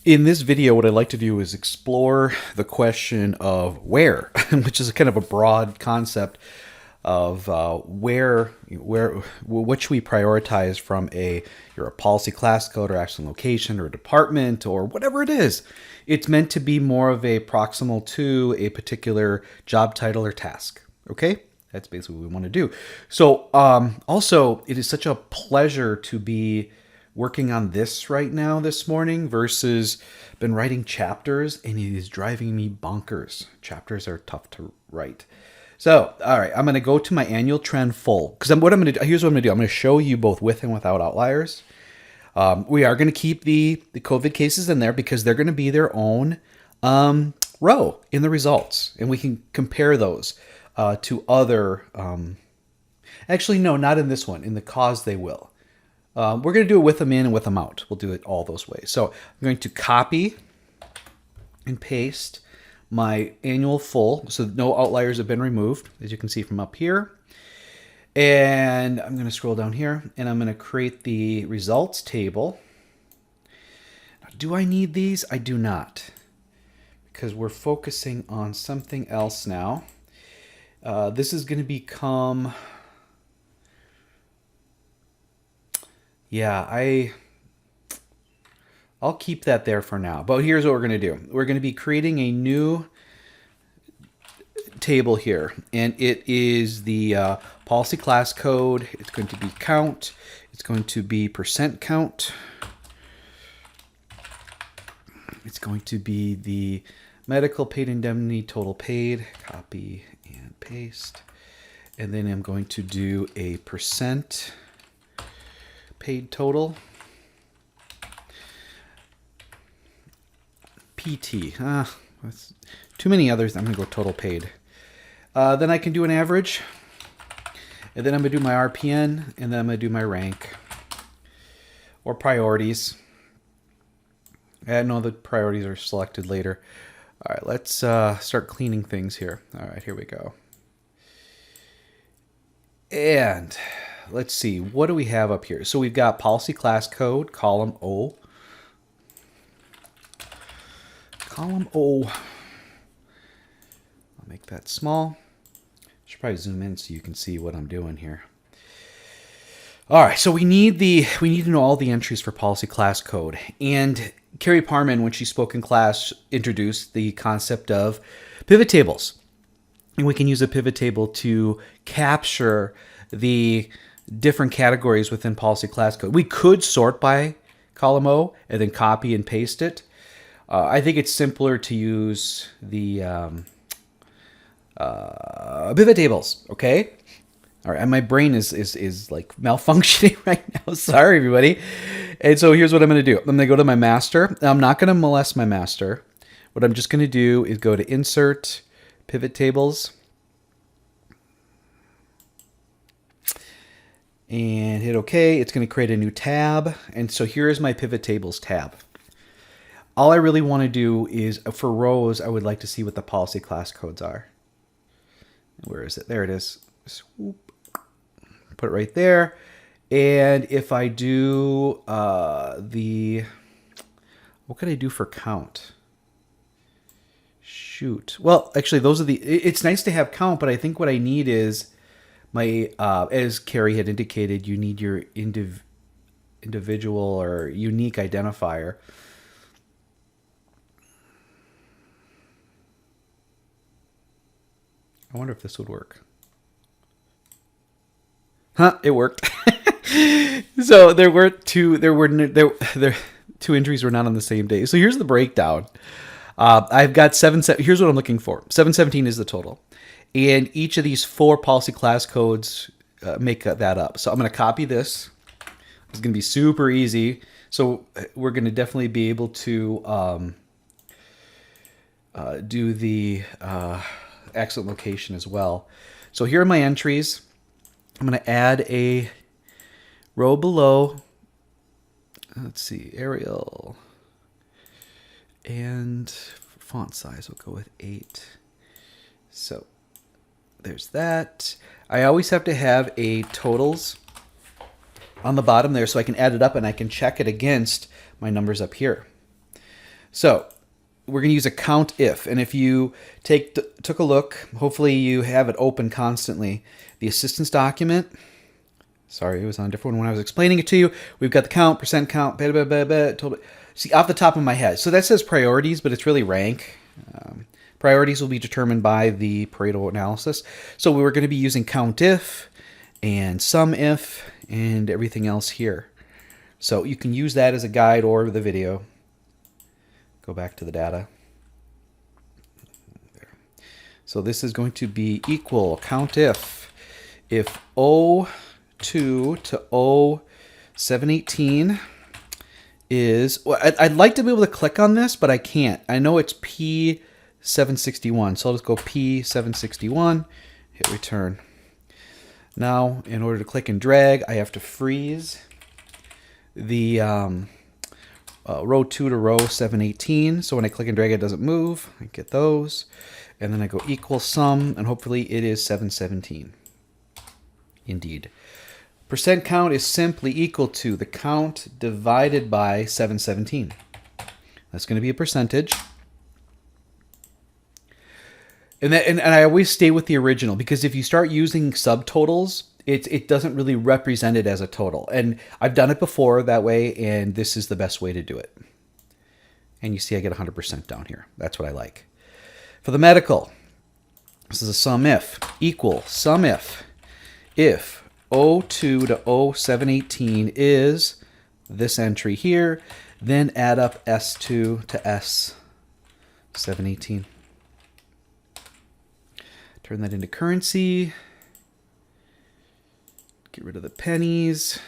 In this video, what I'd like to do is explore the question of where, which is kind of a broad concept of what should we prioritize from you're a policy class code or action location or a department or whatever it is. It's meant to be more of a proximal to a particular job title or task. Okay? That's basically what we want to do. So also, it is such a pleasure to be working on this right now this morning versus been writing chapters, and it is driving me bonkers. Chapters are tough to write. So, all right, I'm going to go to my annual trend full because here's what I'm going to do. I'm going to show you both with and without outliers. We are going to keep the COVID cases in there because they're going to be their own row in the results, and we can compare those to other. Actually, no, not in this one. In the cause, they will. We're going to do it with them in and with them out. We'll do it all those ways. So I'm going to copy and paste my annual full. So no outliers have been removed, as you can see from up here. And I'm going to scroll down here, and I'm going to create the results table. Do I need these? I do not, because we're focusing on something else now. This is going to become... Yeah, I'll keep that there for now. But here's what we're going to do. We're going to be creating a new table here, and it is the policy class code. It's going to be count. It's going to be percent count. It's going to be the medical paid indemnity total paid. Copy and paste. And then I'm going to do a percent paid total. PT. That's too many others. I'm going to go total paid. Then I can do an average. And then I'm going to do my RPN. And then I'm going to do my rank. Or priorities. No, the priorities are selected later. All right, let's start cleaning things here. All right, here we go. And... let's see, what do we have up here? So we've got policy class code, column O. Column O. I'll make that small. Should probably zoom in so you can see what I'm doing here. All right, so we need to know all the entries for policy class code. And Carrie Parman, when she spoke in class, introduced the concept of pivot tables. And we can use a pivot table to capture the different categories within policy class code. We could sort by column O and then copy and paste it. I think it's simpler to use the pivot tables. Okay. All right. And my brain is like malfunctioning right now. Sorry, everybody. And so here's what I'm going to do. I'm going to go to my master. I'm not going to molest my master. What I'm just going to do is go to insert pivot tables. And hit OK. It's going to create a new tab. And so here's my pivot tables tab. All I really want to do is, for rows, I would like to see what the policy class codes are. Where is it? There it is. Swoop. Put it right there. And if I do what could I do for count? Shoot. Well, actually, those are it's nice to have count, but I think what I need is my, as Carrie had indicated, you need your individual or unique identifier. I wonder if this would work. Huh, it worked. So two entries were not on the same day. So here's the breakdown. I've got here's what I'm looking for. 717 is the total. And each of these 4 policy class codes make that up. So I'm going to copy this. It's going to be super easy. So we're going to definitely be able to do the accident location as well. So here are my entries. I'm going to add a row below. Let's see, Arial. And font size, we'll go with 8. So there's that. I always have to have a totals on the bottom there so I can add it up and I can check it against my numbers up here. So we're going to use a count if. And if you took a look, hopefully you have it open constantly. The assistance document, sorry, it was on a different one when I was explaining it to you. We've got the count, percent count, total. See, off the top of my head. So that says priorities, but it's really rank. Priorities will be determined by the Pareto analysis. So we were going to be using count if and sum if and everything else here. So you can use that as a guide or the video. Go back to the data. There. So this is going to be equal count if O2 to O718 is, well, I'd like to be able to click on this, but I can't. I know it's P761, so I'll just go P761, hit return. Now, in order to click and drag, I have to freeze the row 2 to row 718. So when I click and drag, it doesn't move. I get those. And then I go equal sum, and hopefully it is 717. Indeed. Percent count is simply equal to the count divided by 717. That's going to be a percentage. And I always stay with the original, because if you start using subtotals, it doesn't really represent it as a total. And I've done it before that way, and this is the best way to do it. And you see I get 100% down here. That's what I like. For the medical, this is a sum if equal sum if O2 to O718 is this entry here, then add up S2 to S718. Turn that into currency. Get rid of the pennies.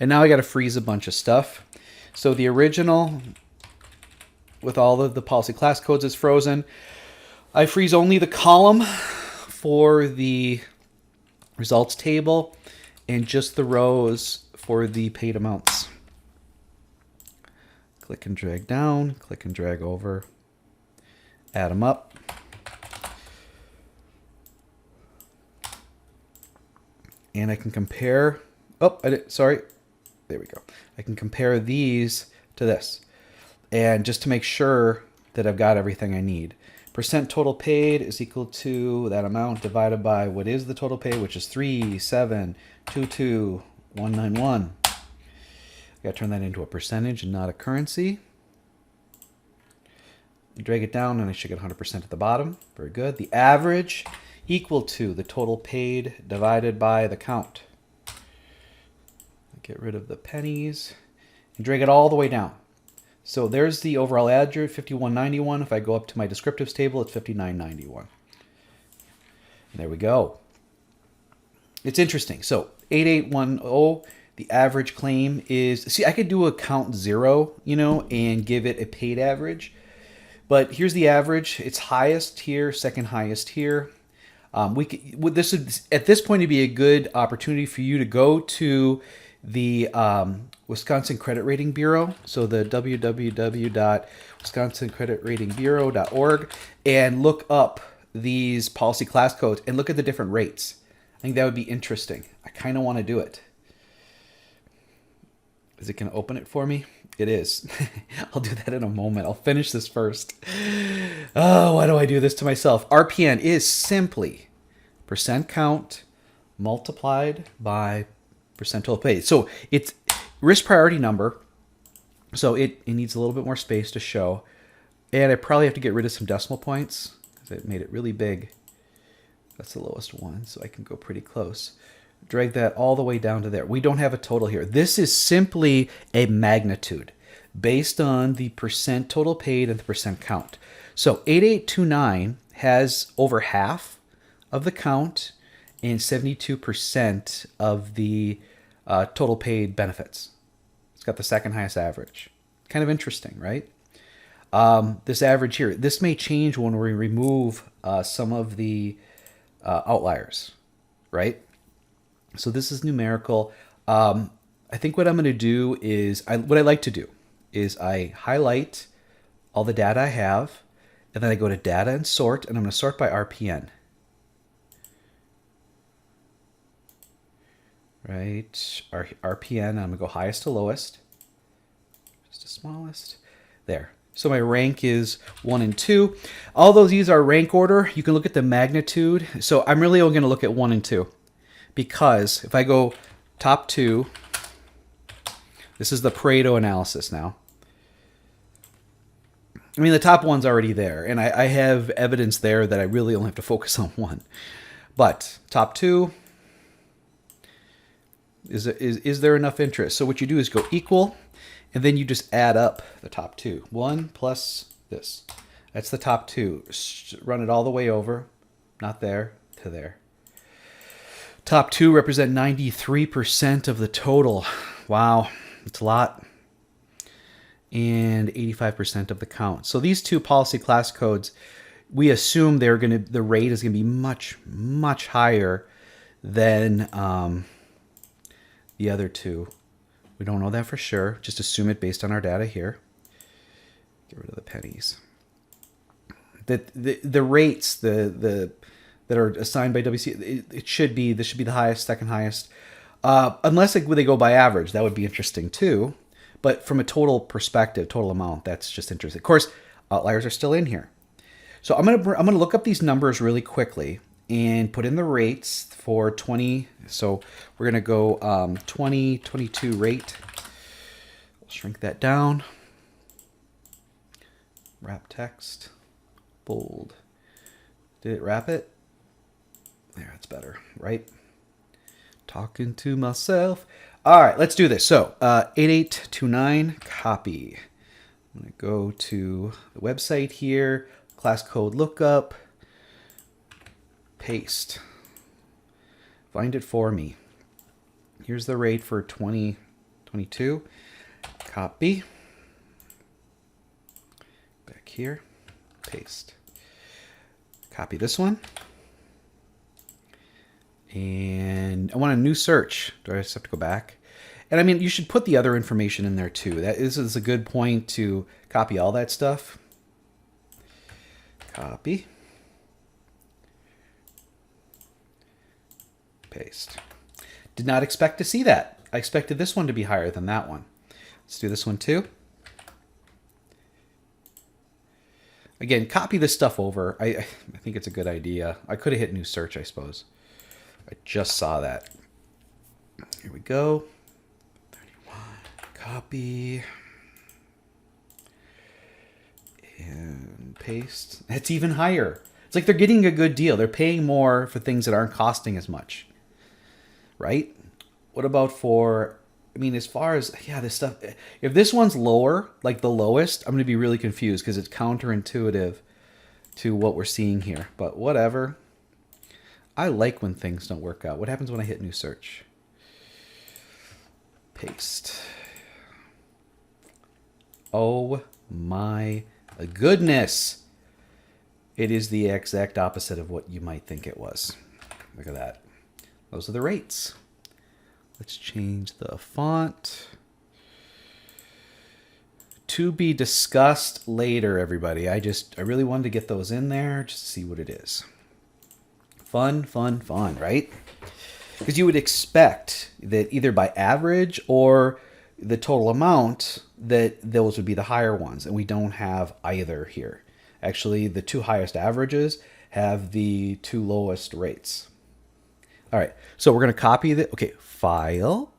And now I got to freeze a bunch of stuff. So the original, with all of the policy class codes, is frozen. I freeze only the column for the results table and just the rows for the paid amounts. Click and drag down, click and drag over, add them up. And I can compare, sorry, there we go. I can compare these to this. And just to make sure that I've got everything I need. Percent total paid is equal to that amount divided by what is the total paid, which is 3,722,191. I got to turn that into a percentage and not a currency. Drag it down and I should get 100% at the bottom. Very good. The average equal to the total paid divided by the count. Get rid of the pennies and drag it all the way down. So there's the overall average, 5191. If I go up to my descriptives table, it's 5991. And there we go. It's interesting. So 8810, the average claim is, see, I could do a count 0, and give it a paid average. But here's the average. It's highest here, second highest here. This would, at this point, it'd be a good opportunity for you to go to the Wisconsin Credit Rating Bureau, so the www.wisconsincreditratingbureau.org, and look up these policy class codes and look at the different rates. I think that would be interesting. I kind of want to do it. Is it going to open it for me? It is. I'll do that in a moment. I'll finish this first. Oh, why do I do this to myself? RPN is simply percent count multiplied by percent total paid. So it's risk priority number. So it needs a little bit more space to show. And I probably have to get rid of some decimal points because it made it really big. That's the lowest one, so I can go pretty close. Drag that all the way down to there. We don't have a total here. This is simply a magnitude based on the percent total paid and the percent count. So 8829 has over half of the count and 72% of the total paid benefits. It's got the second highest average. Kind of interesting, right? This average here, this may change when we remove some of the outliers, right? So this is numerical. I think what I'm going to do is, what I like to do is I highlight all the data I have, and then I go to data and sort, and I'm going to sort by RPN. Right, RPN, I'm going to go highest to lowest, just the smallest. There. So my rank is 1 and 2. Although these are rank order, you can look at the magnitude. So I'm really only going to look at 1 and 2. Because if I go top 2, this is the Pareto analysis now. I mean, the top one's already there, and I have evidence there that I really only have to focus on 1. But top 2, is there enough interest? So what you do is go equal, and then you just add up the top 2. 1 plus this. That's the top 2. Run it all the way over. Not there, to there. Top 2 represent 93% of the total. Wow, it's a lot. And 85% of the count. So these 2 policy class codes, we assume the rate is going to be much, much higher than the other 2. We don't know that for sure. Just assume it based on our data here. Get rid of the pennies. The rates that are assigned by WC, this should be the highest, second highest, unless they go by average. That would be interesting too. But from a total perspective, total amount, that's just interesting. Of course, outliers are still in here. So I'm gonna look up these numbers really quickly and put in the rates for 20. So we're gonna go 2022 rate. We'll shrink that down. Wrap text, bold. Did it wrap it? There, it's better, right? Talking to myself. All right, let's do this. So 8829, copy. I'm going to go to the website here, class code lookup, paste. Find it for me. Here's the rate for 2022. Copy. Back here, paste. Copy this one. And I want a new search. Do I just have to go back? And I mean, you should put the other information in there too. This is a good point to copy all that stuff. Copy. Paste. Did not expect to see that. I expected this one to be higher than that one. Let's do this one too. Again, copy this stuff over. I think it's a good idea. I could have hit new search, I suppose. I just saw that. Here we go. 31. Copy. And paste. That's even higher. It's like they're getting a good deal. They're paying more for things that aren't costing as much. Right? What about for, I mean, as far as, yeah, this stuff, if this one's lower, like the lowest, I'm going to be really confused because it's counterintuitive to what we're seeing here. But whatever. I like when things don't work out. What happens when I hit new search? Paste. Oh my goodness. It is the exact opposite of what you might think it was. Look at that. Those are the rates. Let's change the font. To be discussed later, everybody. I really wanted to get those in there just to see what it is. Fun, fun, fun, right? Because you would expect that either by average or the total amount that those would be the higher ones. And we don't have either here. Actually, the 2 highest averages have the 2 lowest rates. All right, so we're going to copy the, okay, file,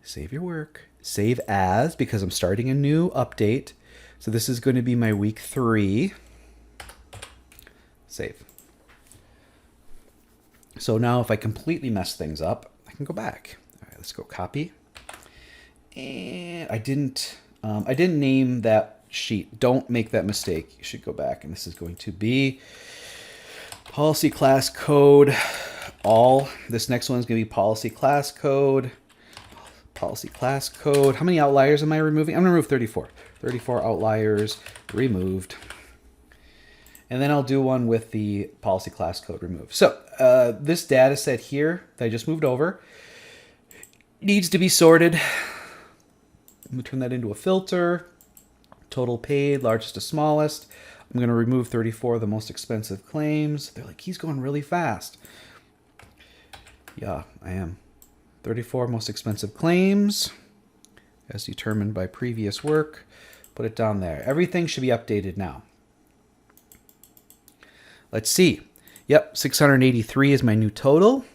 save your work, save as, because I'm starting a new update. So this is going to be my week 3. Save. So now if I completely mess things up, I can go back. All right, let's go copy. And I didn't name that sheet. Don't make that mistake. You should go back. And this is going to be policy class code all. This next one is going to be policy class code. Policy class code. How many outliers am I removing? I'm going to remove 34. 34 outliers removed. And then I'll do one with the policy class code removed. So this data set here that I just moved over needs to be sorted. I'm going to turn that into a filter. Total paid, largest to smallest. I'm going to remove 34 of the most expensive claims. They're like, he's going really fast. Yeah, I am. 34 most expensive claims as determined by previous work. Put it down there. Everything should be updated now. Let's see. Yep, 683 is my new total.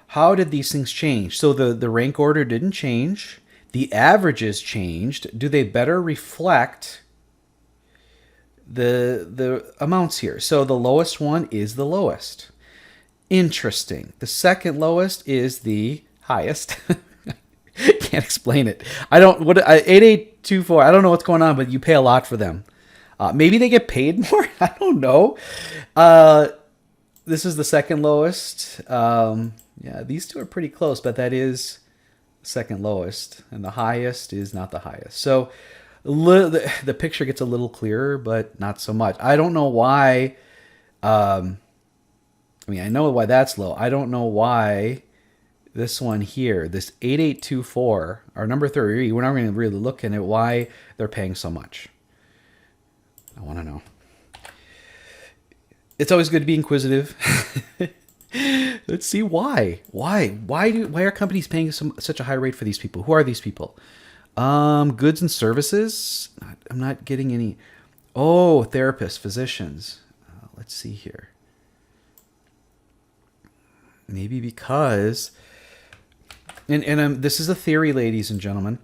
How did these things change? So the rank order didn't change. The averages changed. Do they better reflect the amounts here? So the lowest one is the lowest. Interesting. The second lowest is the highest. Can't explain it. 8824. I don't know what's going on, but you pay a lot for them. Maybe they get paid more. I don't know. This is the second lowest. Yeah, these two are pretty close, but that is the second lowest, and the highest is not the highest. So the picture gets a little clearer, but not so much. I don't know why. I know why that's low. I don't know why this one here, this 8824, our number 3, we're not going to really look at why they're paying so much. I want to know. It's always good to be inquisitive. Let's see why. Why are companies paying such a high rate for these people? Who are these people? Goods and services. I'm not getting any. Oh, therapists, physicians. Let's see here. Maybe because, and this is a theory, ladies and gentlemen.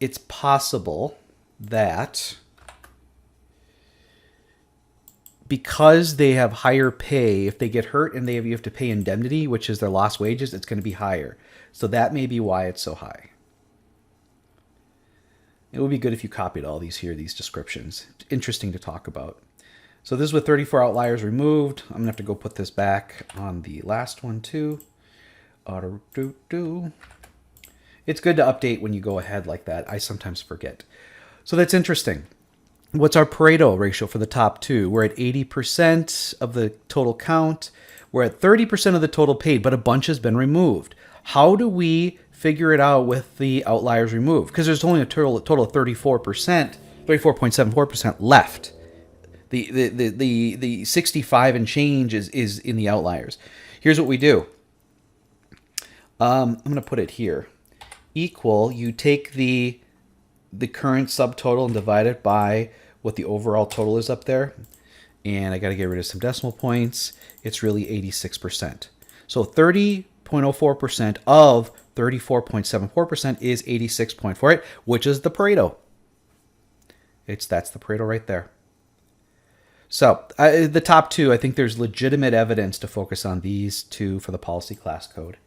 It's possible that because they have higher pay, if they get hurt and you have to pay indemnity, which is their lost wages, it's going to be higher. So that may be why it's so high. It would be good if you copied all these descriptions. Interesting to talk about. So this is with 34 outliers removed. I'm going to have to go put this back on the last one too. It's good to update when you go ahead like that. I sometimes forget. So that's interesting. What's our Pareto ratio for the top two? We're at 80% of the total count. We're at 30% of the total paid, but a bunch has been removed. How do we figure it out with the outliers removed? Because there's only a total of 34%, 34.74% left. The 65 and change is in the outliers. Here's what we do. I'm going to put it here. Equal, you take the current subtotal and divide it by what the overall total is up there. And I got to get rid of some decimal points. It's really 86%. So 30.04% of 34.74% is 86.48, which is the Pareto. That's the Pareto right there. So the top two, I think there's legitimate evidence to focus on these two for the policy class code.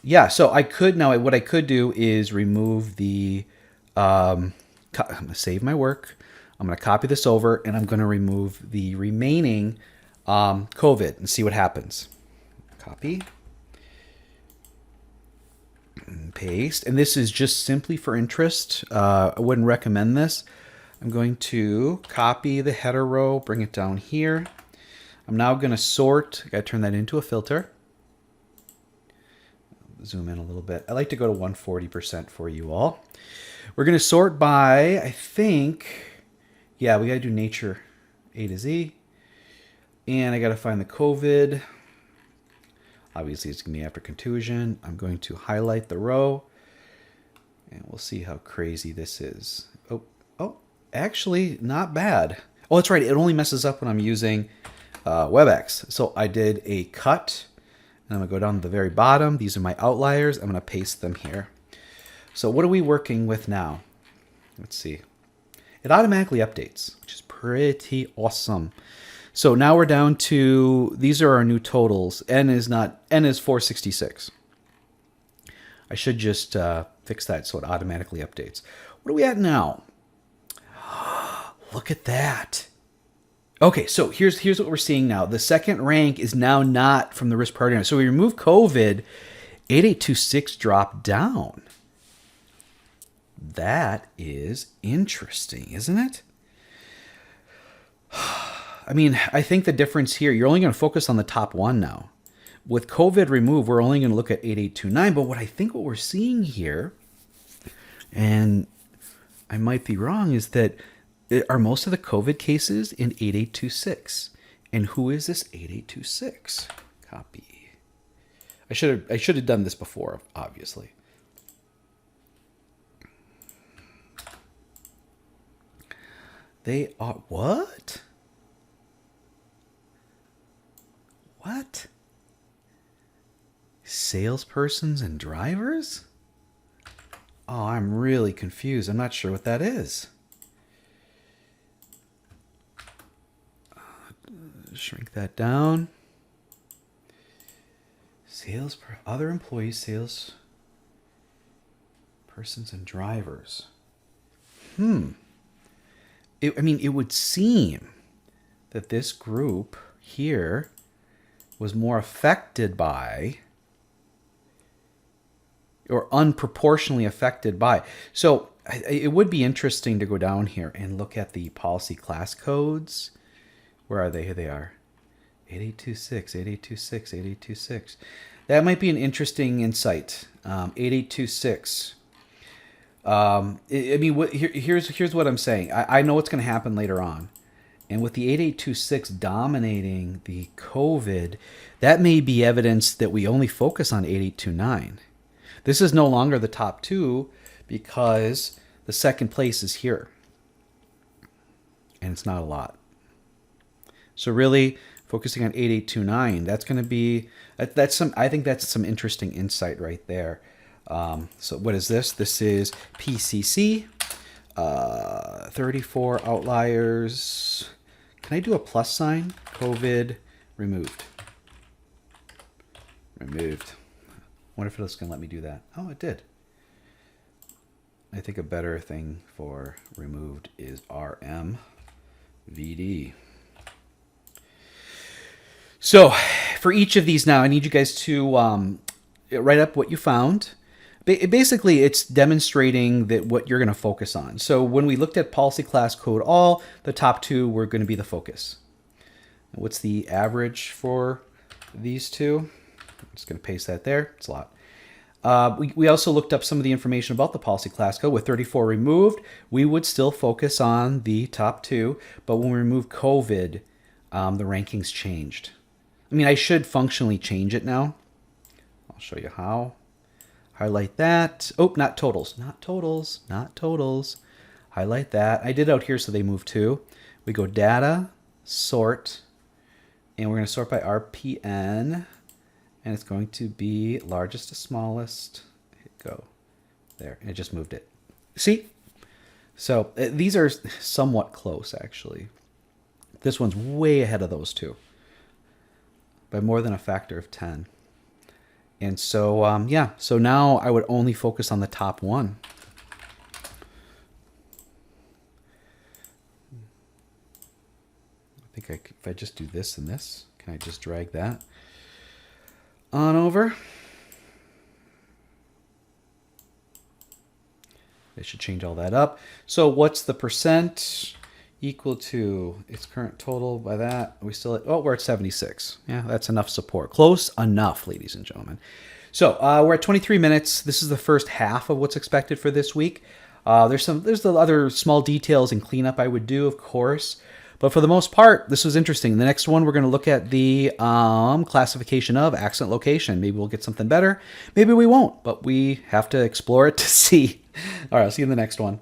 Yeah, so what I could do is remove the, I'm going to save my work. I'm going to copy this over, and I'm going to remove the remaining COVID and see what happens. Copy. And paste. And this is just simply for interest. I wouldn't recommend this. I'm going to copy the header row, bring it down here. I'm now going to sort. I got to turn that into a filter. Zoom in a little bit. I like to go to 140% for you all. We're going to sort by, I think, yeah, we got to do nature A to Z. And I got to find the COVID. Obviously, it's going to be after contusion. I'm going to highlight the row. And we'll see how crazy this is. Oh, actually, not bad. Oh, that's right. It only messes up when I'm using WebEx. So I did a cut. And I'm going to go down to the very bottom. These are my outliers. I'm going to paste them here. So what are we working with now? Let's see. It automatically updates, which is pretty awesome. So now we're down to, these are our new totals. N is 466. I should just fix that so it automatically updates. What are we at now? Look at that. Okay, so here's what we're seeing now. The second rank is now not from the risk priority. So we remove COVID, 8826 dropped down. That is interesting, isn't it? I mean, I think the difference here, you're only going to focus on the top one now. With COVID removed, we're only going to look at 8829. But what we're seeing here, and I might be wrong, is that are most of the COVID cases in 8826. And who is this 8826? Copy. I should have done this before, obviously. They are what? What? Salespersons and drivers? Oh, I'm really confused. I'm not sure what that is. Shrink that down. Other employees, sales persons and drivers. It would seem that this group here was more affected by, or unproportionally affected by. So it would be interesting to go down here and look at the policy class codes. Where are they? Here they are. 8826, 8826, 8826. That might be an interesting insight. 8826. Here's what I'm saying. I know what's going to happen later on. And with the 8826 dominating the COVID, that may be evidence that we only focus on 8829. This is no longer the top two because the second place is here. And it's not a lot. So really focusing on 8829, that's going to be, I think that's some interesting insight right there. So what is this? This is PCC, 34 outliers. Can I do a plus sign? COVID removed. Removed. I wonder if it's going to let me do that. Oh, it did. I think a better thing for removed is RMVD. So for each of these now, I need you guys to write up what you found. Basically, it's demonstrating that what you're going to focus on. So when we looked at policy class code all, the top two were going to be the focus. What's the average for these two? I'm just going to paste that there. It's a lot. We also looked up some of the information about the policy class code. With 34 removed, we would still focus on the top two. But when we remove COVID, the rankings changed. I mean, I should functionally change it now. I'll show you how. Highlight that. Oh, not totals. Not totals. Not totals. Highlight that. I did out here so they move too. We go data, sort, and we're going to sort by RPN. And it's going to be largest to smallest. Hit go. There. And it just moved it. See? So these are somewhat close, actually. This one's way ahead of those two by more than a factor of 10. And so, yeah, so now I would only focus on the top one. I think if I just do this and this, can I just drag that on over? I should change all that up. So what's the percent? Equal to its current total. By that, are we still at, oh, we're at 76. Yeah, that's enough support. Close enough, ladies and gentlemen. So we're at 23 minutes. This is the first half of what's expected for this week. There's the other small details and cleanup I would do, of course. But for the most part, this was interesting. The next one, we're going to look at the classification of accident location. Maybe we'll get something better. Maybe we won't, but we have to explore it to see. All right, I'll see you in the next one.